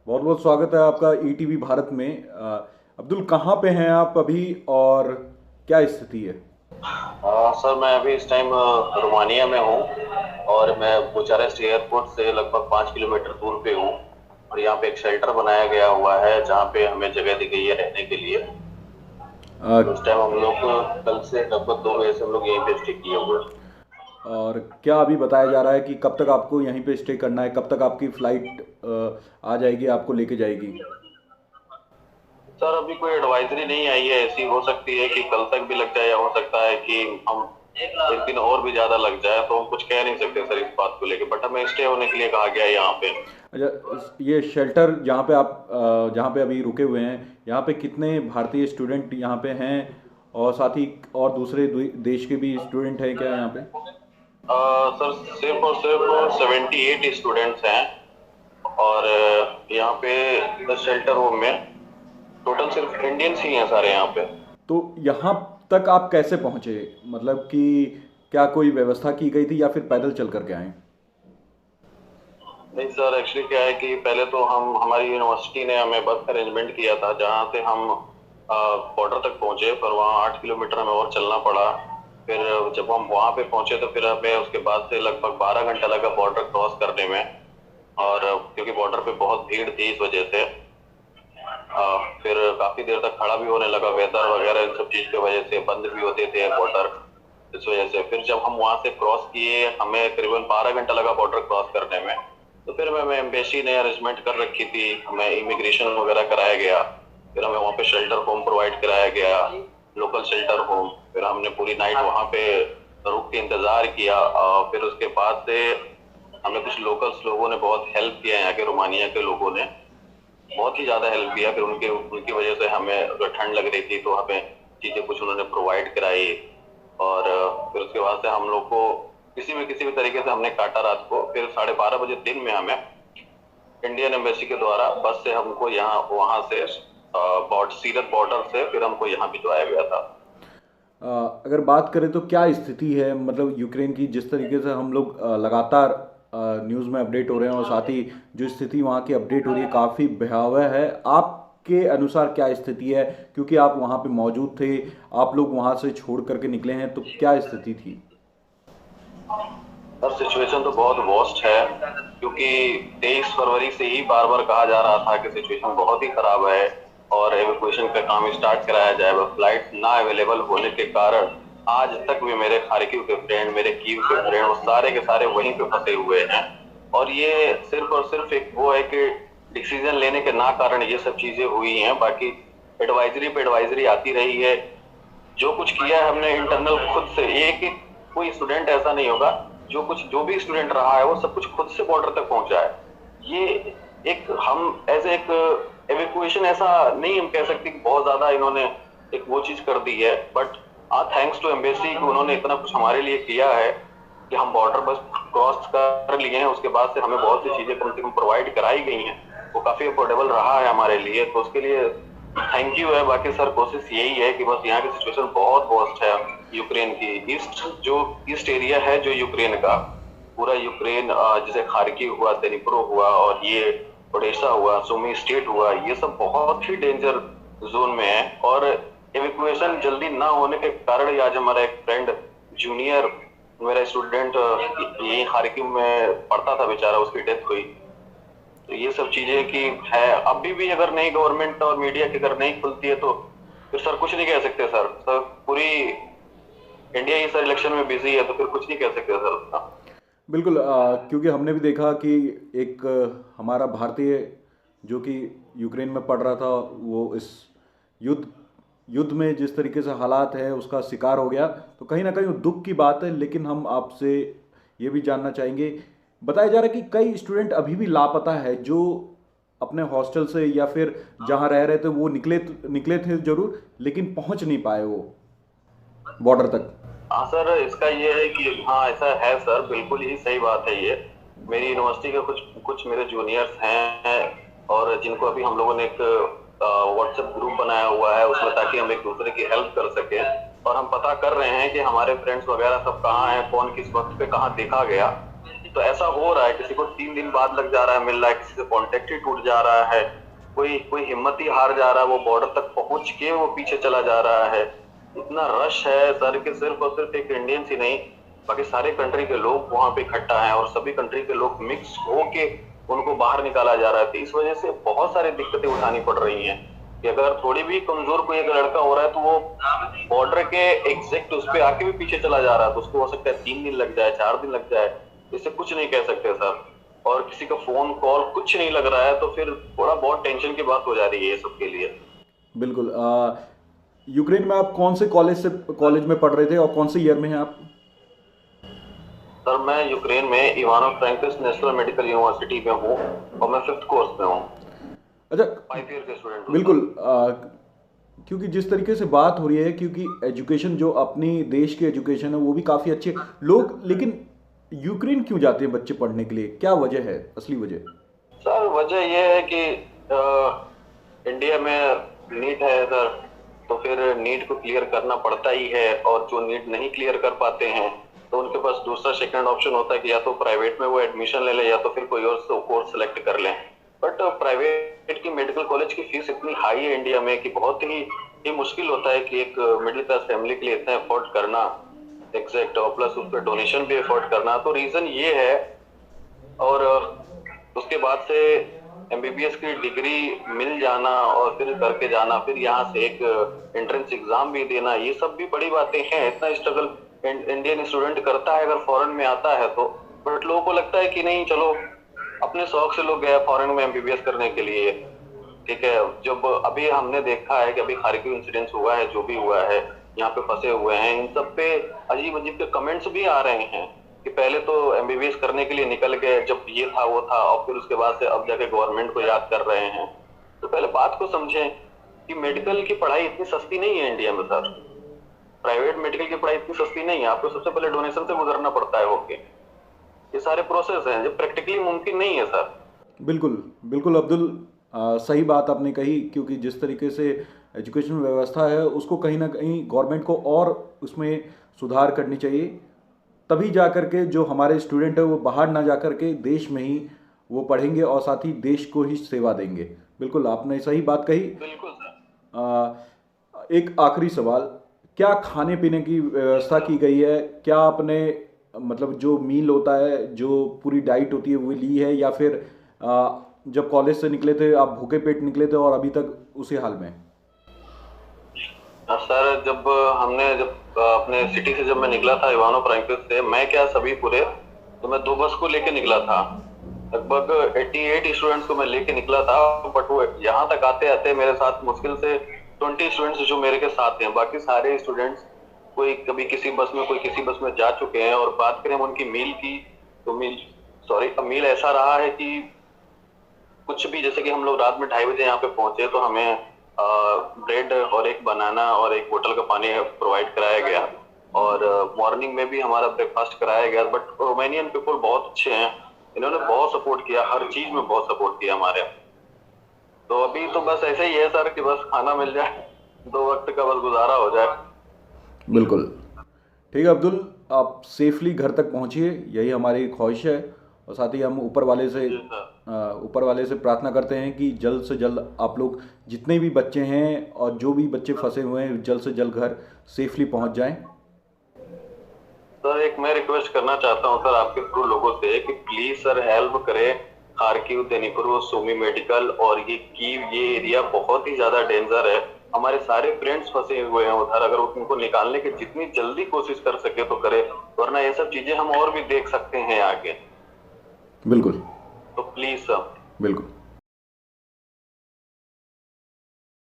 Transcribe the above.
बहुत बहुत स्वागत है आपका ईटीवी भारत में। अब्दुल, कहाँ पे हैं आप अभी और क्या स्थिति है? सर मैं अभी इस टाइम रोमानिया में हूँ। और मैं बुचारेस्ट एयरपोर्ट से लगभग 5 किलोमीटर दूर पे हूँ। और यहाँ पे एक शेल्टर बनाया गया हुआ है जहाँ पे हमें जगह दी गई है रहने के लिए। अ, तो इस टाइम हम लोग कल से लगभग 2 बजे से हम लोग यहीं पे स्टे किए हुए हैं। और क्या अभी बताया जा रहा है कि कब तक आपको यहीं पे स्टे करना है, कब तक आपकी फ्लाइट आ जाएगी, आपको लेके जाएगी? सर अभी कोई एडवाइजरी नहीं आई है, ऐसी हो सकती है कि कल तक भी लग जाए या हो सकता है कि हम एक दिन और भी ज्यादा लग जाए, तो हम कुछ कह नहीं सकते सर इस बात को लेके। बट हमें स्टे होने के लिए कहा गया है यहाँ पे। अच्छा, ये शेल्टर जहाँ पे आप जहाँ पे अभी रुके हुए हैं, यहाँ पे कितने भारतीय स्टूडेंट यहाँ पे हैं? और साथ ही और दूसरे देश के भी स्टूडेंट हैं क्या यहाँ पे? सर सिर्फ और सिर्फ 78 स्टूडेंट्स हैं। और यहाँ पे शेल्टर होम में टोटल सिर्फ इंडियंस ही हैं सारे यहाँ पे। तो यहाँ तक आप कैसे पहुँचे? मतलब कि क्या कोई व्यवस्था की गई थी या फिर पैदल चल कर के आए? नहीं सर, एक्चुअली क्या है कि पहले तो हम हमारी यूनिवर्सिटी ने हमें बस अरेंजमेंट किया था जहाँ से हम बॉर्डर तक पहुंचे, पर वहाँ 8 किलोमीटर हमें और चलना पड़ा। फिर जब हम वहाँ पे पहुंचे तो फिर हमें उसके बाद से लगभग 12 घंटा लगा बॉर्डर क्रॉस करने में। और क्योंकि बॉर्डर पे बहुत भीड़ थी इस वजह से फिर काफी देर तक खड़ा भी होने लगा। वेदर वगैरह इन सब चीज की वजह से बंद भी होते थे बॉर्डर। इस वजह से फिर जब हम वहां से क्रॉस किए, हमें करीबन 12 घंटा लगा बॉर्डर क्रॉस करने में। तो फिर हमें एम्बेसी ने अरेंजमेंट कर रखी थी, हमें इमिग्रेशन वगैरह कराया गया। फिर हमें वहाँ पे शेल्टर होम प्रोवाइड कराया गया, लोकल शेल्टर होम। फिर हमने पूरी नाइट वहाँ पे रुक के इंतजार किया। फिर उसके बाद से हमें कुछ लोकल्स लोगों ने बहुत हेल्प किया, यहाँ के रोमानिया के लोगों ने बहुत ही ज्यादा हेल्प किया। फिर उनके उनकी वजह से हमें अगर ठंड लग रही थी तो हमें चीजें कुछ उन्होंने प्रोवाइड कराई। और फिर उसके बाद से हम लोग को किसी भी तरीके से हमने काटा रात को। फिर 12:30 बजे दिन में हमें इंडियन एम्बेसी के द्वारा बस से हमको यहाँ वहां से सीरत बॉर्डर से फिर हमको यहाँ भिजवाया गया था। अगर बात करें तो क्या स्थिति है, मतलब यूक्रेन की? जिस तरीके से हम लोग लगातार न्यूज़ में अपडेट हो रहे हैं और साथ ही जो स्थिति वहाँ की अपडेट हो रही है काफ़ी भयावह है। आपके अनुसार क्या स्थिति है, क्योंकि आप वहाँ पे मौजूद थे, आप लोग वहाँ से छोड़ करके निकले हैं, तो क्या स्थिति थी? सर सिचुएशन तो बहुत वर्स्ट है, क्योंकि 23 फरवरी से ही बार बार कहा जा रहा था कि सिचुएशन बहुत ही खराब है और एवैक्यूएशन का काम स्टार्ट कराया जाए। बस फ्लाइट ना अवेलेबल होने के कारण आज तक भी मेरे खार्किव के फ्रेंड, मेरे कीव के फ्रेंड, वो सारे के सारे वहीं पे फंसे हुए हैं। और ये सिर्फ और सिर्फ एक वो है कि डिसीजन लेने के ना कारण ये सब चीजें हुई हैं। बाकी एडवाइजरी पे एडवाइजरी आती रही है। जो कुछ किया है हमने इंटरनल खुद से, एक एक कोई स्टूडेंट ऐसा नहीं होगा, जो भी स्टूडेंट रहा है वो सब कुछ खुद से बॉर्डर तक पहुंचा है। ये एक हम एज एक एवेकुएशन ऐसा नहीं हम कह सकते कि बहुत ज्यादा इन्होंने एक वो चीज कर दी है। बट थैंक्स टू एम्बेसी कि उन्होंने इतना कुछ हमारे लिए किया है कि हम बॉर्डर बस क्रॉस कर लिए हैं। उसके बाद से हमें बहुत सी चीजें कम से कम प्रोवाइड कराई गई हैं, वो काफी अफोर्डेबल रहा है हमारे लिए, तो उसके लिए थैंक यू है। बाकी सर कोशिश यही है कि बस यहाँ की सिचुएशन बहुत वर्स्ट है। यूक्रेन की ईस्ट एरिया है जो यूक्रेन का, पूरा यूक्रेन, जैसे खार्किव हुआ, दनिप्रो हुआ और ये ओडेसा हुआ, सुमी स्टेट हुआ, ये सब बहुत ही डेंजर जोन में है। और एवेकुएशन जल्दी ना होने के कारण आज हमारा एक फ्रेंड, जूनियर मेरा स्टूडेंट, यही खार्किव में पढ़ता था बेचारा, उसकी डेथ हुई। तो ये सब चीजें की है। अभी भी अगर नहीं गवर्नमेंट और मीडिया की अगर नहीं खुलती है तो फिर सर कुछ नहीं कह सकते। सर पूरी इंडिया ही सर इलेक्शन में बिजी है, तो फिर कुछ नहीं कह सकते सर उसका। बिल्कुल, क्योंकि हमने भी देखा कि एक हमारा भारतीय जो कि यूक्रेन में पढ़ रहा था, वो इस युद्ध युद्ध में जिस तरीके से हालात है उसका शिकार हो गया, तो कहीं ना कहीं वो दुख की बात है। लेकिन हम आपसे ये भी जानना चाहेंगे, बताया जा रहा है कि कई स्टूडेंट अभी भी लापता है, जो अपने हॉस्टल से या फिर जहाँ रह रहे थे वो निकले थे जरूर, लेकिन पहुंच नहीं पाए वो बॉर्डर तक। हाँ सर, इसका ये है कि हाँ ऐसा है सर, बिल्कुल ही सही बात है ये। मेरी यूनिवर्सिटी के कुछ कुछ मेरे जूनियर्स हैं और जिनको अभी हम लोगों ने एक व्हाट्सएप ग्रुप बनाया हुआ है उसमें, ताकि हम एक दूसरे की हेल्प कर सके। और हम पता कर रहे हैं कि हमारे फ्रेंड्स वगैरह सब कहाँ हैं, कौन किस वक्त पे कहाँ देखा गया। तो ऐसा हो रहा है, किसी को 3 दिन बाद लग जा रहा है मिल रहा है, किसी से कांटेक्ट ही टूट जा रहा है, कोई कोई हिम्मत ही हार जा रहा है, वो बॉर्डर तक पहुंच के वो पीछे चला जा रहा है। इतना रश है सर कि सिर्फ और सिर्फ एक इंडियंस ही नहीं, बाकी सारे कंट्री के लोग वहां पे इकट्ठा हैं और सभी कंट्री के लोग मिक्स होके उनको बाहर निकाला जा रहा है। तो इस वजह से बहुत सारी दिक्कतें उठानी पड़ रही हैं कि अगर थोड़ी भी कमजोर कोई अगर लड़का हो रहा है तो वो बॉर्डर के एग्जैक्ट उस पर आके भी पीछे चला जा रहा है, तो उसको हो सकता है 3 दिन लग जाए, 4 दिन लग जाए, इससे कुछ नहीं कह सकते सर। और किसी का फोन कॉल कुछ नहीं लग रहा है तो फिर थोड़ा बहुत टेंशन की बात हो जा रही है ये सबके लिए। बिल्कुल। यूक्रेन में आप कौन से कॉलेज में पढ़ रहे थे और कौन से ईयर में हैं आप? सर मैं यूक्रेन में इवानो फ्रैंकिस नेशनल मेडिकल यूनिवर्सिटी में हूँ और मैं 5th कोर्स में हूँ। अच्छा। 5 ईयर के स्टूडेंट हूँ। बिल्कुल। क्योंकि जिस तरीके से बात हो रही है, क्योंकि एजुकेशन जो अपनी देश की एजुकेशन है वो भी काफ़ी अच्छे लोग, लेकिन यूक्रेन क्यों जाते हैं बच्चे पढ़ने के लिए? क्या वजह है, असली वजह? सर वजह यह है कि इंडिया में नीट है सर, तो फिर नीट को क्लियर करना पड़ता ही है, और जो नीट नहीं क्लियर कर पाते हैं तो उनके पास दूसरा सेकंड ऑप्शन होता है कि या तो प्राइवेट में वो एडमिशन ले ले या तो फिर कोई और कोर्स सेलेक्ट कर लें। बट प्राइवेट की मेडिकल कॉलेज की फीस इतनी हाई है इंडिया में कि बहुत ही मुश्किल होता है कि एक मिडिल क्लास फैमिली के लिए इतना अफोर्ड करना एग्जैक्ट, और प्लस उस पर डोनेशन भी अफोर्ड करना। तो रीजन ये है। और उसके बाद से एमबीबीएस की डिग्री मिल जाना और फिर करके जाना, फिर यहाँ से एक एंट्रेंस एग्जाम भी देना, ये सब भी बड़ी बातें हैं। इतना स्ट्रगल इंडियन स्टूडेंट करता है अगर फॉरेन में आता है तो। बट लोगों को लगता है कि नहीं चलो अपने शौक से लोग गए फॉरेन में एमबीबीएस करने के लिए, ठीक है। जब अभी हमने देखा है कि अभी खारकिव इंसिडेंस हुआ है, जो भी हुआ है, यहाँ पे फंसे हुए हैं, इन सब पे अजीब अजीब के कमेंट्स भी आ रहे हैं कि पहले तो एमबीबीएस करने के लिए निकल गए जब ये था वो था, और फिर उसके बाद से अब जाके गवर्नमेंट को याद कर रहे हैं। तो पहले बात को समझें कि मेडिकल की पढ़ाई इतनी सस्ती नहीं है इंडिया में सर। प्राइवेट मेडिकल की पढ़ाई इतनी सस्ती नहीं है, आपको सबसे पहले डोनेशन से गुजरना पड़ता है होके। ये सारे प्रोसेस हैं जो प्रैक्टिकली मुमकिन नहीं है सर। बिल्कुल बिल्कुल अब्दुल, सही बात आपने कही, क्योंकि जिस तरीके से एजुकेशन व्यवस्था है उसको कहीं ना कहीं गवर्नमेंट को और उसमें सुधार करनी चाहिए, तभी जा कर के जो हमारे स्टूडेंट है वो बाहर ना जा कर के देश में ही वो पढ़ेंगे और साथ ही देश को ही सेवा देंगे। बिल्कुल आपने सही बात कही। बिल्कुल सर। एक आखिरी सवाल, क्या खाने पीने की व्यवस्था की गई है? क्या आपने मतलब जो मील होता है, जो पूरी डाइट होती है वो ली है, या फिर जब कॉलेज से निकले थे आप भूखे पेट निकले थे और अभी तक उसी हाल में? सर जब अपने सिटी से जब मैं निकला था इवानो फ्रैंकिस से, मैं क्या सभी पूरे, तो मैं 2 बस को लेके निकला था। लगभग 88 स्टूडेंट्स को मैं लेके निकला था। बट वो यहाँ तक आते आते मेरे साथ मुश्किल से 20 स्टूडेंट्स जो मेरे के साथ हैं, बाकी सारे स्टूडेंट्स कोई कभी किसी बस में कोई किसी बस में जा चुके हैं। और बात करें उनकी मील की तो मील ऐसा रहा है कि कुछ भी, जैसे कि हम लोग रात में 2:30 बजे यहाँ पे पहुंचे तो हमें ब्रेड और एक बनाना और एक बोतल का पानी प्रोवाइड कराया गया, और मॉर्निंग में भी हमारा ब्रेकफास्ट कराया गया। बट रोमानियन पीपल बहुत अच्छे हैं, इन्होंने बहुत सपोर्ट किया, हर चीज में बहुत सपोर्ट किया हमारे। तो अभी तो बस ऐसे ही है सर कि बस खाना मिल जाए, 2 वक्त का बस गुजारा हो जाए। बिल्कुल ठीक है अब्दुल, आप सेफली घर तक पहुंचिए, यही हमारी ख्वाहिश है। और साथ ही हम ऊपर वाले से प्रार्थना करते हैं कि जल्द से जल्द आप लोग जितने भी बच्चे हैं और जो भी बच्चे फंसे हुए हैं जल्द से जल्द घर सेफली पहुंच जाएं। सर एक मैं रिक्वेस्ट करना चाहता हूं सर आपके थ्रू लोगों से कि प्लीज सर हेल्प करें खारकिव, दनीप्रो, सुमी मेडिकल और ये कीव, ये एरिया बहुत ही ज्यादा डेंजर है। हमारे सारे फ्रेंड्स फंसे हुए हैं उधर, अगर उनको निकालने की जितनी जल्दी कोशिश कर सके तो करे, वरना ये सब चीजें हम और भी देख सकते हैं आगे। बिल्कुल। तो प्लीज सर। बिल्कुल।